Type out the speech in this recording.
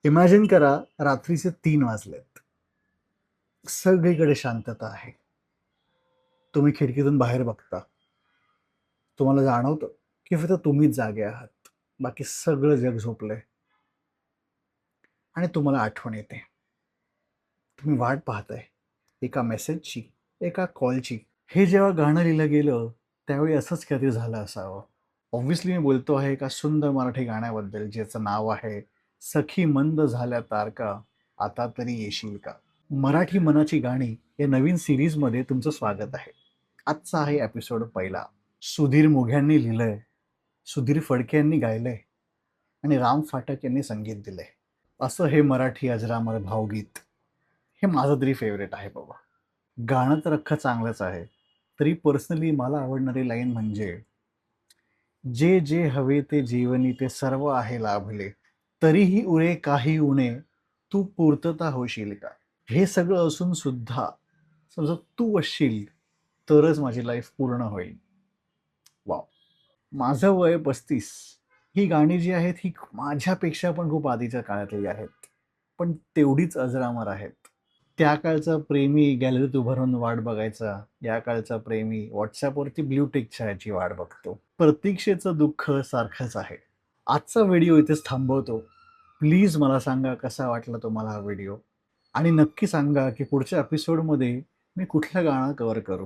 Imagine करा, रात्रीचे 3 वाजलेत. सगळीकडे शांतता आहे. तुम्ही खिडकीतून बाहेर बघता. तुम्हाला जाणवतं, की फक्त तुम्हीच जागे आहात. बाकी सगळं जग झोपलंय आणि तुम्हाला आठवण येते. तुम्ही वाट पाहताय एका मेसेजची, एका कॉलची. हे जेव्हा गाणं लिहिलं गेलं, त्यावेळी असंच काहीतरी झालं असावं. ऑब्व्हियसली मी बोलतो आहे एका सुंदर मराठी गाण्याबद्दल, ज्याचं नाव आहे "सखी मंद झाल्या तारका, आता तरी येशील का?" मराठी मनाची गाणी या नवीन सिरीजमध्ये तुमचं स्वागत आहे. आजचा आहे एपिसोड पहिला. सुधीर मोघ्यांनी लिहिलंय, सुधीर फडके यांनी गायलंय आणि राम फाटक यांनी संगीत दिलंय. असं हे मराठी अजरामर भावगीत. हे माझं तरी फेवरेट आहे बाबा. गाणं तर अख्खं चांगलंच आहे. तरी पर्सनली मला आवडणारी लाईन म्हणजे, "जे जे हवे ते जीवनी ते सर्व आहे लाभले, तरीही उरे काही उणे, तू पूर्तता होशील का?" हे सगळं असून सुद्धा समजा तू असशील तरच माझी लाईफ पूर्ण होईल. वॉव! माझं वय 35. ही गाणी जी आहेत ही माझ्यापेक्षा पण खूप आधीच्या काळातली आहेत. पण तेवढीच अजरामर आहेत. त्या काळचा प्रेमी गॅलरीत उभं राहून वाट बघायचा. या काळचा प्रेमी WhatsAppवरती ब्लू टिक छायाची वाट बघतो. प्रतीक्षेचं दुःख सारखंच आहे. आजचा व्हिडिओ इथेच थांबवतो. प्लीज मला सांगा कसा वाटला तुम्हाला हा व्हिडिओ आणि नक्की सांगा की पुढच्या एपिसोडमध्ये मी कुठलं गाणं कव्हर करू.